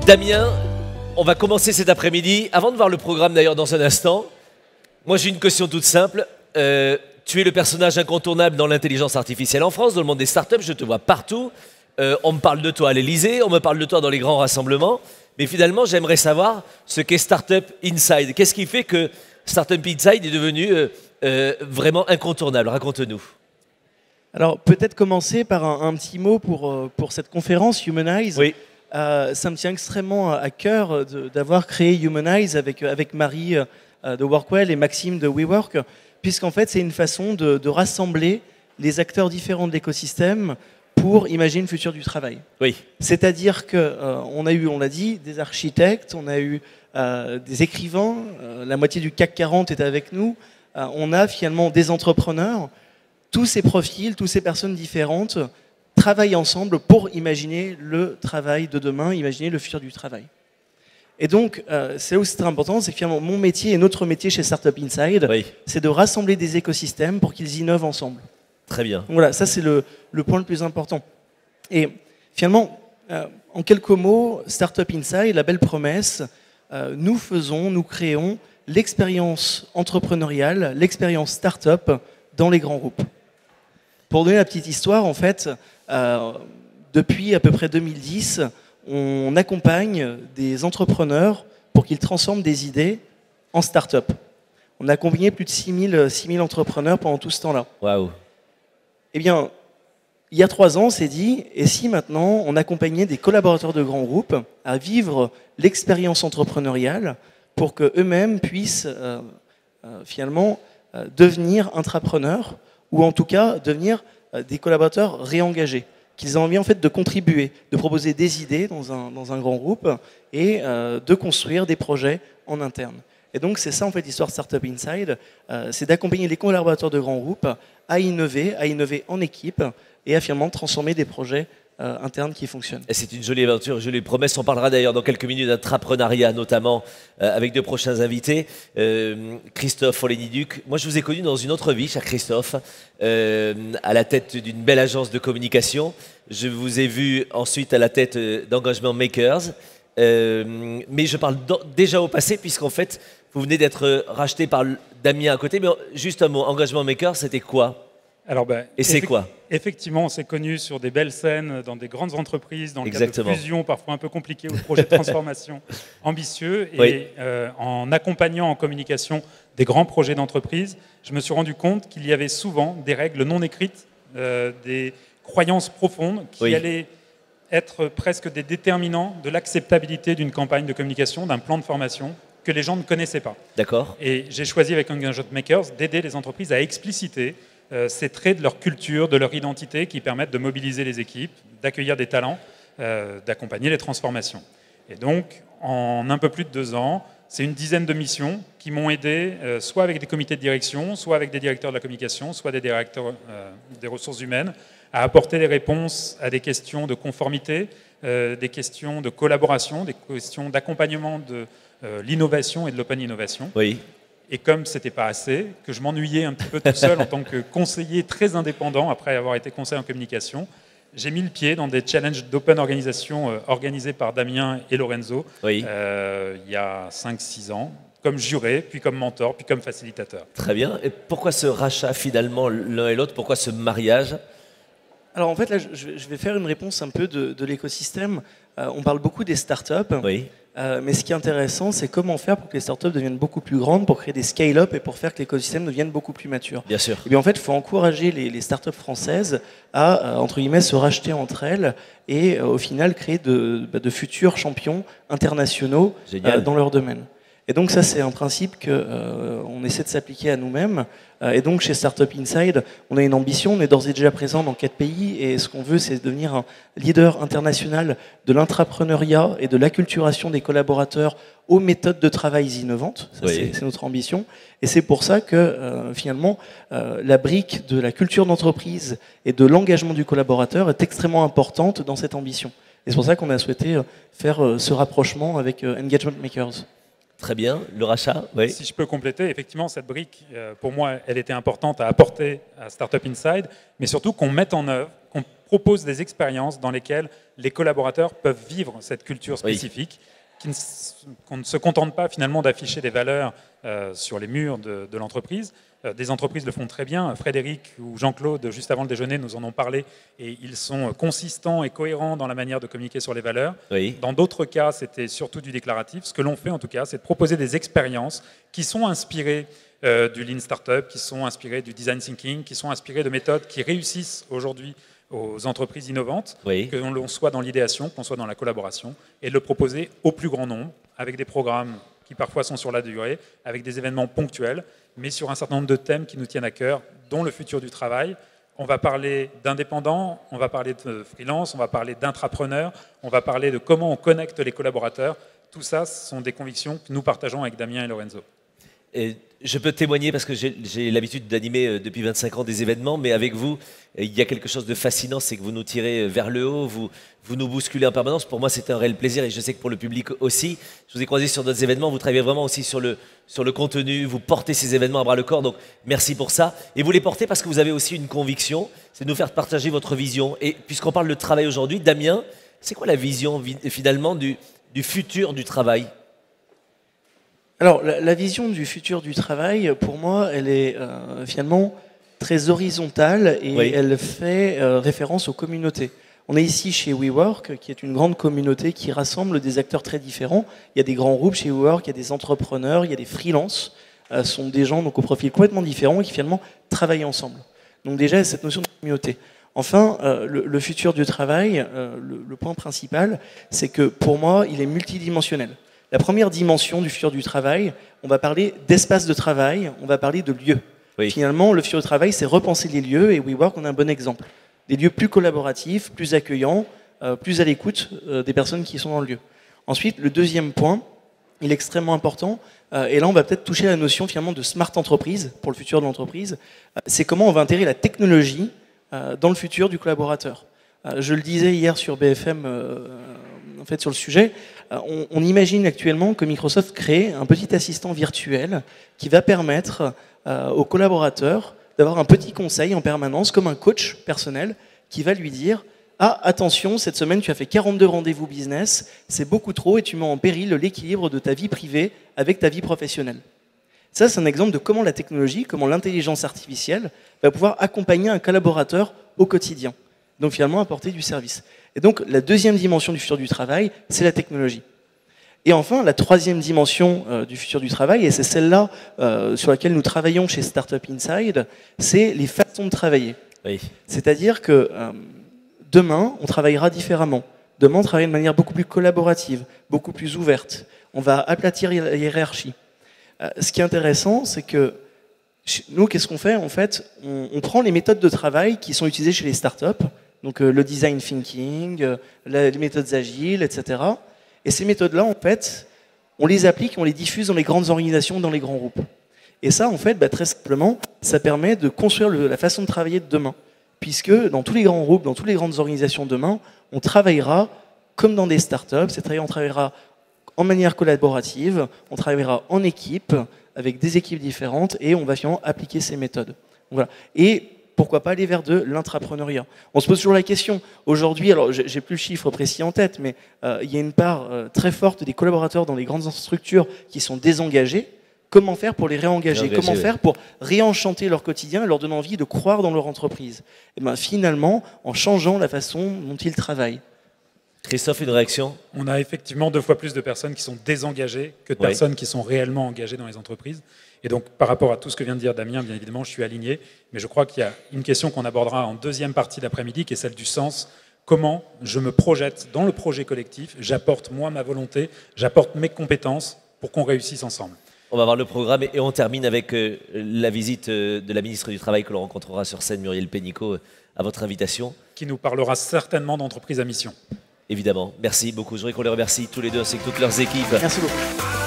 Damien, on va commencer cet après-midi. Avant de voir le programme d'ailleurs dans un instant, moi j'ai une question toute simple. Tu es le personnage incontournable dans l'intelligence artificielle en France, dans le monde des startups, je te vois partout. On me parle de toi à l'Elysée, on me parle de toi dans les grands rassemblements. Mais finalement, j'aimerais savoir ce qu'est Startup Inside. Qu'est-ce qui fait que Startup Inside est devenu vraiment incontournable? Raconte-nous. Alors, peut-être commencer par un petit mot pour cette conférence Humanize. Oui. Ça me tient extrêmement à cœur d'avoir créé Humanize avec Marie de Workwell et Maxime de WeWork, puisqu'en fait, c'est une façon de rassembler les acteurs différents de l'écosystème pour imaginer le futur du travail. Oui. C'est-à-dire qu'on a eu, on l'a dit, des architectes, on a eu des écrivains, la moitié du CAC 40 est avec nous, on a finalement des entrepreneurs. Tous ces profils, toutes ces personnes différentes travaillent ensemble pour imaginer le travail de demain, imaginer le futur du travail. Et donc, c'est aussi très important, c'est que finalement, mon métier et notre métier chez Startup Inside, Oui. c'est de rassembler des écosystèmes pour qu'ils innovent ensemble. Très bien. Donc voilà, ça c'est le point le plus important. Et finalement, en quelques mots, Startup Inside, la belle promesse, nous créons l'expérience entrepreneuriale, l'expérience startup dans les grands groupes. Pour donner la petite histoire, en fait, depuis à peu près 2010, on accompagne des entrepreneurs pour qu'ils transforment des idées en start-up. On a accompagné plus de 6000 entrepreneurs pendant tout ce temps-là. Waouh. Eh bien, il y a 3 ans, on s'est dit, et si maintenant on accompagnait des collaborateurs de grands groupes à vivre l'expérience entrepreneuriale pour qu'eux-mêmes puissent finalement devenir intrapreneurs, ou en tout cas devenir des collaborateurs réengagés, qu'ils aient envie en fait de contribuer, de proposer des idées dans un grand groupe et de construire des projets en interne. Et donc c'est ça en fait l'histoire Startup Inside, c'est d'accompagner les collaborateurs de grands groupes à innover en équipe et à finalement transformer des projets internes qui fonctionnent. C'est une jolie aventure, jolie promesse. On parlera d'ailleurs dans quelques minutes d'entrepreneuriat, notamment avec 2 prochains invités. Christophe Foleny-Duc. Moi, je vous ai connu dans une autre vie, cher Christophe, à la tête d'une belle agence de communication. Je vous ai vu ensuite à la tête d'Engagement Makers. Mais je parle déjà au passé, puisqu'en fait, vous venez d'être racheté par Damien à côté. Mais juste un mot, Engagement Makers, c'était quoi? Alors, et c'est quoi? Effectivement, on s'est connus sur des belles scènes, dans des grandes entreprises, dans le Exactement. cadre de fusions parfois un peu compliquées ou de projets de transformation ambitieux. Et Oui. en accompagnant en communication des grands projets d'entreprise, je me suis rendu compte qu'il y avait souvent des règles non écrites, des croyances profondes qui Oui. allaient être presque des déterminants de l'acceptabilité d'une campagne de communication, d'un plan de formation que les gens ne connaissaient pas. D'accord. Et j'ai choisi avec Engagement Makers d'aider les entreprises à expliciter ces traits de leur culture, de leur identité qui permettent de mobiliser les équipes, d'accueillir des talents, d'accompagner les transformations. Et donc, en un peu plus de 2 ans, c'est une dizaine de missions qui m'ont aidé, soit avec des comités de direction, soit avec des directeurs de la communication, soit des directeurs des ressources humaines, à apporter des réponses à des questions de conformité, des questions de collaboration, des questions d'accompagnement de l'innovation et de l'open innovation. Oui. Et comme ce n'était pas assez, que je m'ennuyais un petit peu tout seul en tant que conseiller très indépendant, après avoir été conseiller en communication, j'ai mis le pied dans des challenges d'open organisation organisés par Damien et Lorenzo Oui. il y a 5-6 ans, comme juré, puis comme mentor, puis comme facilitateur. Très bien. Et pourquoi ce rachat finalement l'un et l'autre? Pourquoi ce mariage? Alors en fait, là, je vais faire une réponse un peu de l'écosystème. On parle beaucoup des startups. Oui. Mais ce qui est intéressant, c'est comment faire pour que les startups deviennent beaucoup plus grandes, pour créer des scale-up et pour faire que l'écosystème devienne beaucoup plus mature. Bien sûr. Et bien en fait, il faut encourager les startups françaises à, entre guillemets, se racheter entre elles et au final créer de futurs champions internationaux dans leur domaine. Et donc ça, c'est un principe qu'on essaie de s'appliquer à nous-mêmes. Et donc chez Startup Inside, on a une ambition, on est d'ores et déjà présent dans 4 pays et ce qu'on veut, c'est devenir un leader international de l'intrapreneuriat et de l'acculturation des collaborateurs aux méthodes de travail innovantes. Ça, oui. c'est notre ambition. Et c'est pour ça que finalement, la brique de la culture d'entreprise et de l'engagement du collaborateur est extrêmement importante dans cette ambition. Et c'est pour ça qu'on a souhaité faire ce rapprochement avec Engagement Makers. Très bien. Le rachat, oui. Si je peux compléter, effectivement, cette brique, pour moi, elle était importante à apporter à Startup Inside, mais surtout qu'on mette en œuvre, qu'on propose des expériences dans lesquelles les collaborateurs peuvent vivre cette culture spécifique, qu'on ne se contente pas finalement d'afficher des valeurs sur les murs de l'entreprise. Des entreprises le font très bien. Frédéric ou Jean-Claude, juste avant le déjeuner, nous en ont parlé et ils sont consistants et cohérents dans la manière de communiquer sur les valeurs. Oui. Dans d'autres cas, c'était surtout du déclaratif. Ce que l'on fait en tout cas, c'est de proposer des expériences qui sont inspirées du Lean Startup, qui sont inspirées du Design Thinking, qui sont inspirées de méthodes qui réussissent aujourd'hui aux entreprises innovantes, Oui. que l'on soit dans l'idéation, qu'on soit dans la collaboration, et de le proposer au plus grand nombre, avec des programmes qui parfois sont sur la durée, avec des événements ponctuels, mais sur un certain nombre de thèmes qui nous tiennent à cœur, dont le futur du travail. On va parler d'indépendants, on va parler de freelance, on va parler d'intrapreneurs, on va parler de comment on connecte les collaborateurs. Tout ça, ce sont des convictions que nous partageons avec Damien et Lorenzo. Et je peux témoigner parce que j'ai l'habitude d'animer depuis 25 ans des événements, mais avec vous, il y a quelque chose de fascinant, c'est que vous nous tirez vers le haut, vous nous bousculez en permanence. Pour moi, c'est un réel plaisir et je sais que pour le public aussi. Je vous ai croisé sur d'autres événements, vous travaillez vraiment aussi sur le contenu, vous portez ces événements à bras le corps, donc merci pour ça. Et vous les portez parce que vous avez aussi une conviction, c'est de nous faire partager votre vision. Et puisqu'on parle de travail aujourd'hui, Damien, c'est quoi la vision finalement du futur du travail ? Alors, la vision du futur du travail, pour moi, elle est finalement très horizontale et Oui. elle fait référence aux communautés. On est ici chez WeWork, qui est une grande communauté qui rassemble des acteurs très différents. Il y a des grands groupes chez WeWork, il y a des entrepreneurs, il y a des freelances. Ce sont des gens donc, au profil complètement différent et qui finalement travaillent ensemble. Donc déjà, il y a cette notion de communauté. Enfin, le futur du travail, le point principal, c'est que pour moi, il est multidimensionnel. La première dimension du futur du travail, on va parler d'espace de travail, on va parler de lieux. Oui. Finalement, le futur du travail, c'est repenser les lieux, et WeWork en a un bon exemple. Des lieux plus collaboratifs, plus accueillants, plus à l'écoute des personnes qui sont dans le lieu. Ensuite, le deuxième point, il est extrêmement important, et là on va peut-être toucher la notion finalement de smart entreprise, pour le futur de l'entreprise, c'est comment on va intégrer la technologie dans le futur du collaborateur. Je le disais hier sur BFM, en fait sur le sujet, on imagine actuellement que Microsoft crée un petit assistant virtuel qui va permettre aux collaborateurs d'avoir un petit conseil en permanence, comme un coach personnel, qui va lui dire « Ah, attention, cette semaine tu as fait 42 rendez-vous business, c'est beaucoup trop et tu mets en péril l'équilibre de ta vie privée avec ta vie professionnelle. » Ça, c'est un exemple de comment la technologie, comment l'intelligence artificielle va pouvoir accompagner un collaborateur au quotidien. Donc finalement apporter du service. Et donc la deuxième dimension du futur du travail, c'est la technologie. Et enfin, la troisième dimension du futur du travail, et c'est celle-là sur laquelle nous travaillons chez Startup Inside, c'est les façons de travailler. Oui. C'est-à-dire que demain, on travaillera différemment. Demain, on travaillera de manière beaucoup plus collaborative, beaucoup plus ouverte. On va aplatir la hiérarchie. Ce qui est intéressant, c'est que nous, qu'est-ce qu'on fait ? En fait, on prend les méthodes de travail qui sont utilisées chez les startups, donc le design thinking, les méthodes agiles, etc. Et ces méthodes-là, en fait, on les applique, on les diffuse dans les grandes organisations, dans les grands groupes. Et ça, en fait, très simplement, ça permet de construire la façon de travailler de demain. Puisque dans tous les grands groupes, dans toutes les grandes organisations de demain, on travaillera comme dans des startups, c'est-à-dire on travaillera en manière collaborative, on travaillera en équipe, avec des équipes différentes, et on va finalement appliquer ces méthodes. Voilà. Et pourquoi pas aller vers de l'intrapreneuriat. On se pose toujours la question. Aujourd'hui, alors j'ai plus le chiffre précis en tête, mais il y a une part très forte des collaborateurs dans les grandes structures qui sont désengagés. Comment faire pour les réengager ? Comment faire pour réenchanter leur quotidien et leur donner envie de croire dans leur entreprise ? Et bien finalement, en changeant la façon dont ils travaillent. Christophe, une réaction ? On a effectivement 2 fois plus de personnes qui sont désengagées que de personnes qui sont réellement engagées dans les entreprises. Et donc, par rapport à tout ce que vient de dire Damien, bien évidemment, je suis aligné. Mais je crois qu'il y a une question qu'on abordera en deuxième partie d'après-midi, qui est celle du sens. Comment je me projette dans le projet collectif, j'apporte moi ma volonté, j'apporte mes compétences pour qu'on réussisse ensemble. On va voir le programme et on termine avec la visite de la ministre du Travail que l'on rencontrera sur scène, Muriel Pénicaud, à votre invitation. Qui nous parlera certainement d'entreprise à mission. Évidemment. Merci beaucoup. Je voudrais qu'on les remercie tous les deux ainsi que toutes leurs équipes. Merci beaucoup.